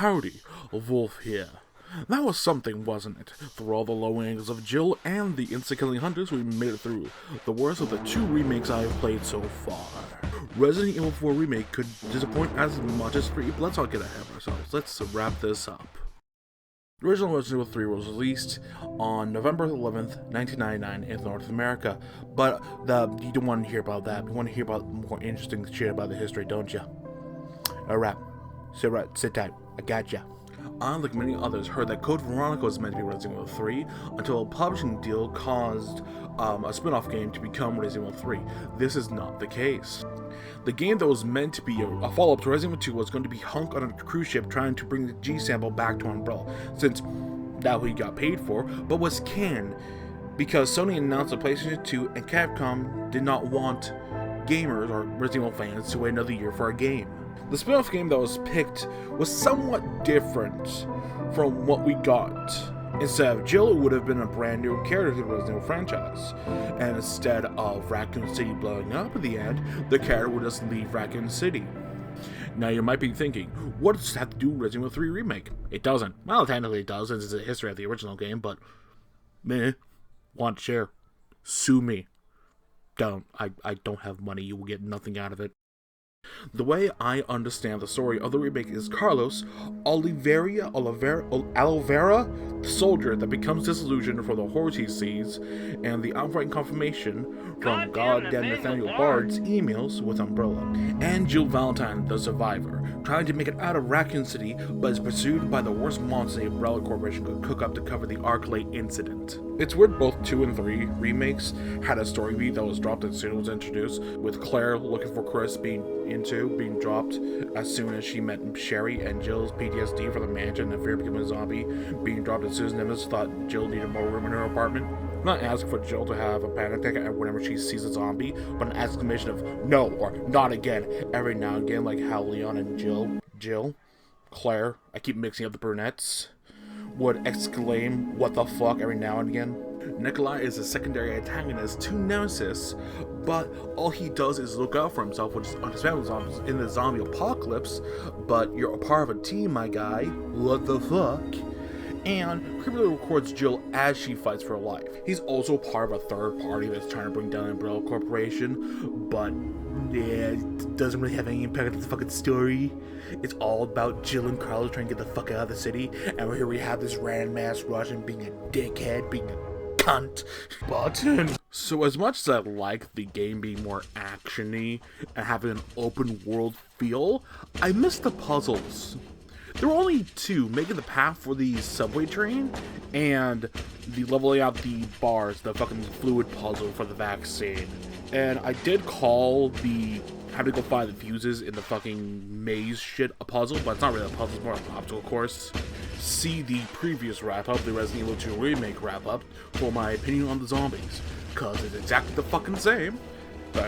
Howdy Vvulf here. That was something, wasn't it? Through all the low angles of Jill and the insta-killing hunters, we made it through the worst of the 2 remakes I have played so far. Resident Evil 4 Remake could disappoint as much as 3, but let's not get ahead of ourselves. Let's wrap this up. The original Resident Evil 3 was released on November 11th, 1999 in North America, but you don't want to hear about that. You want to hear about more interesting shit about the history, don't you? Alright, sit tight, I gotcha. I, like many others, heard that Code Veronica was meant to be Resident Evil 3 until a publishing deal caused a spin-off game to become Resident Evil 3. This is not the case. The game that was meant to be a follow-up to Resident Evil 2 was going to be Hunk on a cruise ship trying to bring the G-sample back to Umbrella, since that he got paid for, but was canned because Sony announced that PlayStation 2 and Capcom did not want gamers or Resident Evil fans to wait another year for a game. The spin-off game that was picked was somewhat different from what we got. Instead of Jill, it would have been a brand new character to the Resident Evil franchise. And instead of Raccoon City blowing up at the end, the character would just leave Raccoon City. Now you might be thinking, what does this have to do with Resident Evil 3 Remake? It doesn't. Well, technically it does, since it's a history of the original game, but meh, want to share. Sue me. Don't. I don't have money, you will get nothing out of it. The way I understand the story of the remake is Carlos Oliveira, the soldier that becomes disillusioned from the horrors he sees, and the outright confirmation from goddamn Nathaniel Bard's emails with Umbrella, and Jill Valentine, the survivor, trying to make it out of Raccoon City, but is pursued by the worst monster the Umbrella Corporation could cook up to cover the Arclay incident. It's weird both 2 and 3 remakes had a story beat that was dropped as soon as it was introduced, with Claire looking for Chris being dropped as soon as she met Sherry, and Jill's PTSD for the mansion and fear of becoming a zombie being dropped as soon as Nemesis thought Jill needed more room in her apartment. I'm not asking for Jill to have a panic attack whenever she sees a zombie, but an exclamation of no or not again every now and again, like how Leon and Claire, I keep mixing up the brunettes, would exclaim what the fuck every now and again. Nikolai is a secondary antagonist to Nemesis, but all he does is look out for himself, which is understandable in the zombie apocalypse, but you're a part of a team, my guy. What the fuck? And creepily records Jill as she fights for her life. He's also part of a third party that's trying to bring down Umbrella Corporation, but yeah, it doesn't really have any impact on the fucking story. It's all about Jill and Carlos trying to get the fuck out of the city, and here we have this random ass Russian being a dickhead, being a cunt. But so as much as I like the game being more action-y and having an open world feel, I miss the puzzles. There were only 2, making the path for the subway train and the leveling out the bars, the fucking fluid puzzle for the vaccine. And I did call the how to go find the fuses in the fucking maze shit a puzzle, but it's not really a puzzle, it's more like an obstacle course. See the previous wrap-up, the Resident Evil 2 Remake wrap-up, for my opinion on the zombies, cause it's exactly the fucking same, but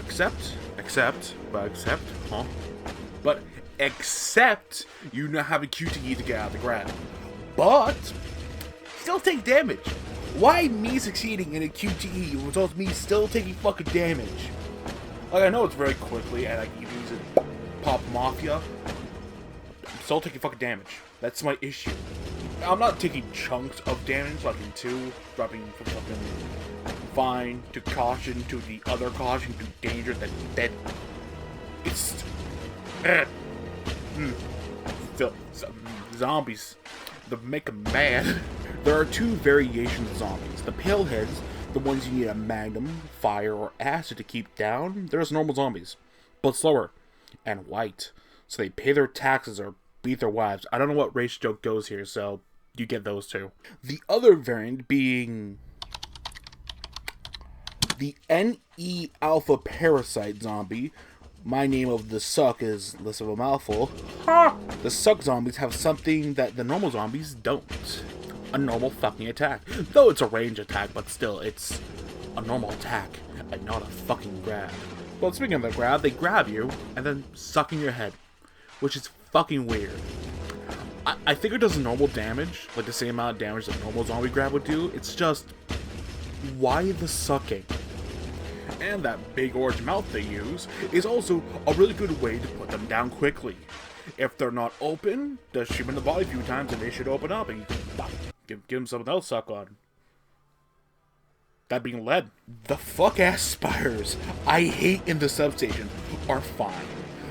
except you now have a QTE to get out of the ground, but still take damage. Why me succeeding in a QTE results me still taking fucking damage? Like, I know it's very quickly, and I can use it Pop Mafia. I'm still taking fucking damage. That's my issue. I'm not taking chunks of damage like in 2, dropping from fucking fine to caution to the other caution to danger then dead. It's still zombies. They make them mad. There are 2 variations of zombies. The pale heads, the ones you need a magnum, fire, or acid to keep down. There's normal zombies, but slower and white, so they pay their taxes or beat their wives. I don't know what race joke goes here, so you get those 2. The other variant being the NE alpha parasite zombie. My name of the suck is less of a mouthful. The suck zombies have something that the normal zombies don't. A normal fucking attack. Though it's a range attack, but still, it's a normal attack and not a fucking grab. But speaking of the grab, they grab you and then suck in your head, which is fucking weird. I think it does normal damage, like the same amount of damage that a normal zombie grab would do. It's just, why the sucking? And that big orange mouth they use is also a really good way to put them down quickly. If they're not open, just shoot them in the body a few times and they should open up and you can pop, give them something else to suck on. That being led, the fuck-ass spiders I hate in the substation are fine.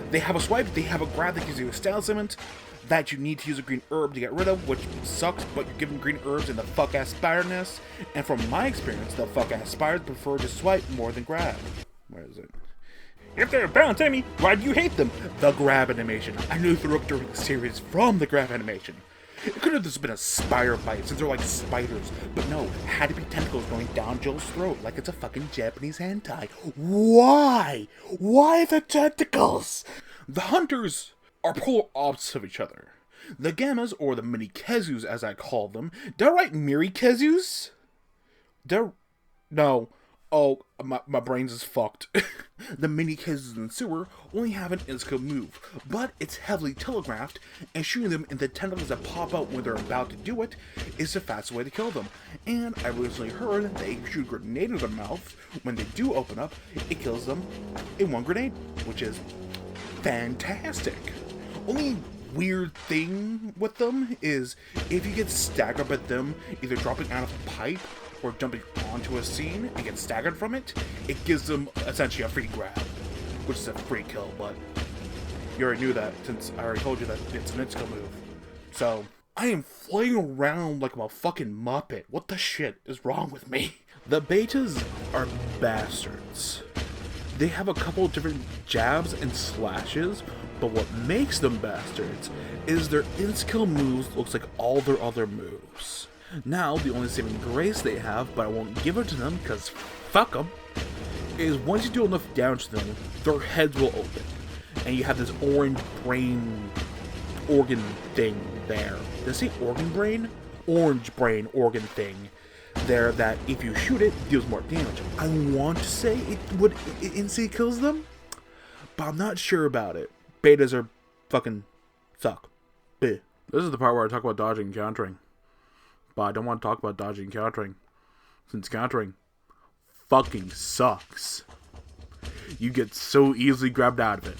They have a swipe, they have a grab that gives you a style summon that you need to use a green herb to get rid of, which sucks, but you're given green herbs in the fuck-ass spider nest. And from my experience, the fuck-ass spiders prefer to swipe more than grab. Where is it? If they're a balanced enemy, why do you hate them? The grab animation. I knew throughout during the series from the grab animation. It could have just been a spider bite, since they're like spiders. But no, it had to be tentacles going down Jill's throat like it's a fucking Japanese hentai. Why? Why the tentacles? The hunters are polar opposites of each other. The gammas, or the mini Kezus as I call them, did I write Miri Kezus? No. Oh, my brain's is fucked. The mini Kezus in sewer only have an insta-kill move, but it's heavily telegraphed, and shooting them in the tentacles that pop out when they're about to do it is the fastest way to kill them. And I recently heard that they shoot a grenade in their mouth. When they do open up, it kills them in one grenade, which is fantastic. Only weird thing with them is if you get staggered by them either dropping out of a pipe or jumping onto a scene and get staggered from it, it gives them essentially a free grab, which is a free kill, but you already knew that since I already told you that it's an insta-kill move. So, I am flying around like I'm a fucking Muppet. What the shit is wrong with me? The betas are bastards. They have a couple of different jabs and slashes, but what makes them bastards is their insta-kill moves looks like all their other moves. Now, the only saving grace they have, but I won't give it to them because fuck them, is once you do enough damage to them, their heads will open. And you have this orange brain organ thing there. Did I say organ brain? Orange brain organ thing there that if you shoot it, deals more damage. I want to say it instantly kills them, but I'm not sure about it. Betas are fucking suck. Bleh. This is the part where I talk about dodging and countering. But I don't want to talk about dodging and countering, since countering fucking sucks. You get so easily grabbed out of it.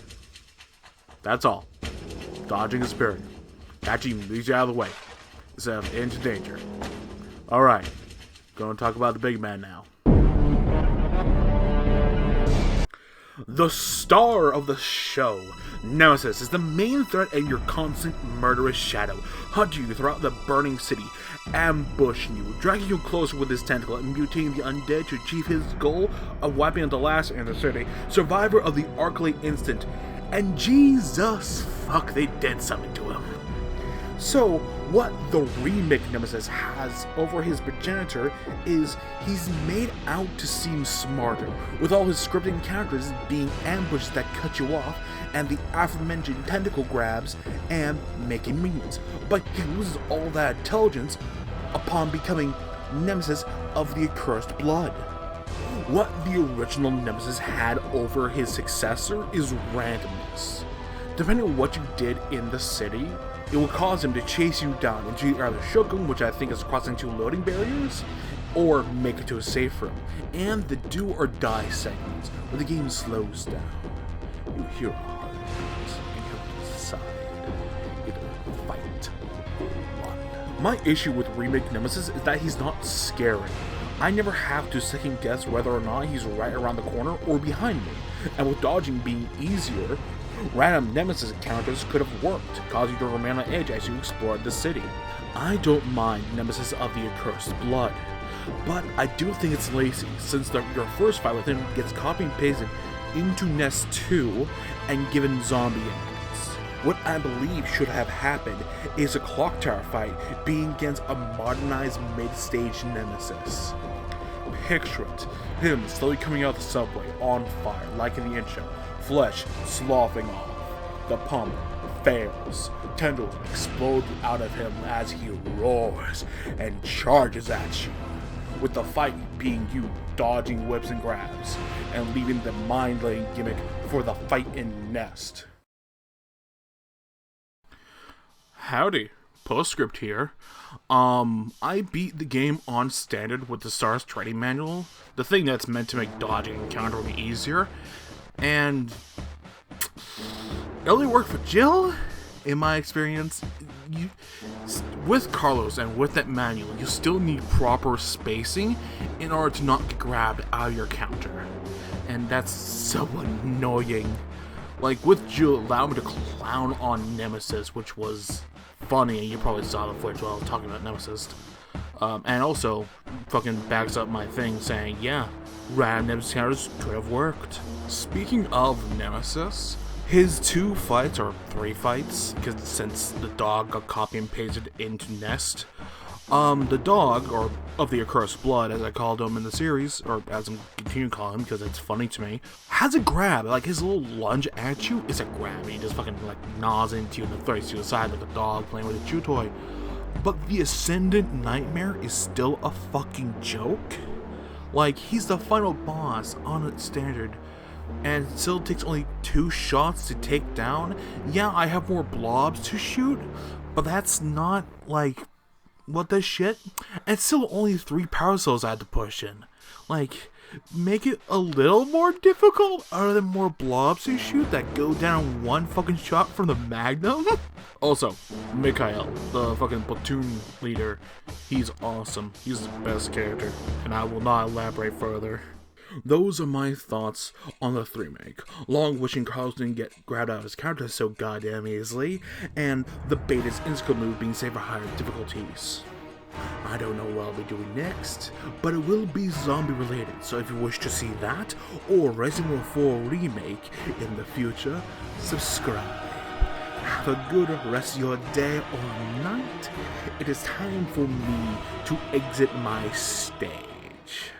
That's all. Dodging is superior. Catching leads you out of the way, instead of into danger. Alright, gonna talk about the big man now. The star of the show, Nemesis, is the main threat and your constant murderous shadow, hunting you throughout the burning city, ambushing you, dragging you closer with his tentacle, and mutating the undead to achieve his goal of wiping out the last in the city, survivor of the Arclight Instant. And Jesus fuck, they did something to him. So, what the remake Nemesis has over his progenitor is he's made out to seem smarter, with all his scripting characters being ambushes that cut you off, and the aforementioned tentacle grabs and making minions. But he loses all that intelligence upon becoming Nemesis of the accursed blood. What the original Nemesis had over his successor is randomness. Depending on what you did in the city, it will cause him to chase you down until you either shook him, which I think is crossing two loading barriers, or make it to a safe room, and the do or die segments, where the game slows down. You hear a heart, and you have to decide, either fight or run. My issue with Remake Nemesis is that he's not scary. I never have to second guess whether or not he's right around the corner or behind me, and with dodging being easier, random Nemesis encounters could have worked, causing you to remain on edge as you explored the city. I don't mind Nemesis of the Accursed Blood, but I do think it's lazy, since your first fight with him gets copy and pasted into Nest 2 and given zombie enemies. What I believe should have happened is a Clock Tower fight being against a modernized mid-stage Nemesis. Picture it, him slowly coming out of the subway, on fire, like in the intro, flesh sloughing off. The pump fails. Tendrils explode out of him as he roars and charges at you, with the fight being you dodging whips and grabs, and leaving the mind-laying gimmick for the fight in Nest. Howdy, postscript here. I beat the game on standard with the STARS training manual, the thing that's meant to make dodging and countering easier, and it only worked for Jill? in my experience, with Carlos and with that manual, you still need proper spacing in order to not get grabbed out of your counter. And that's so annoying. Like, with Jill, allow me to clown on Nemesis, which was funny, and you probably saw the footage while I was talking about Nemesis. And also, fucking backs up my thing saying, yeah, random Nemesis counters could have worked. Speaking of Nemesis, his 2 fights, or 3 fights, because since the dog got copy and pasted into Nest, the dog, or of the accursed blood, as I called him in the series, or as I'm continuing to call him because it's funny to me, has a grab. Like, his little lunge at you is a grab. He just fucking, like, gnaws into you and throws you to the side like a dog playing with a chew toy. But the Ascendant Nightmare is still a fucking joke. Like, he's the final boss on its standard, and it still takes only 2 shots to take down. Yeah, I have more blobs to shoot, but that's not, like, what the shit? And it's still only 3 power cells I had to push in. Like, make it a little more difficult other than more blobs to shoot that go down 1 fucking shot from the Magnum? Also, Mikhail, the fucking platoon leader, he's awesome. He's the best character, and I will not elaborate further. Those are my thoughts on the remake. Long wishing Carlos didn't get grabbed out of his character so goddamn easily, and the beta's insta-kill move being saved for higher difficulties. I don't know what I'll be doing next, but it will be zombie related, so if you wish to see that, or Resident Evil 4 Remake in the future, subscribe. Have a good rest of your day or night. It is time for me to exit my stage.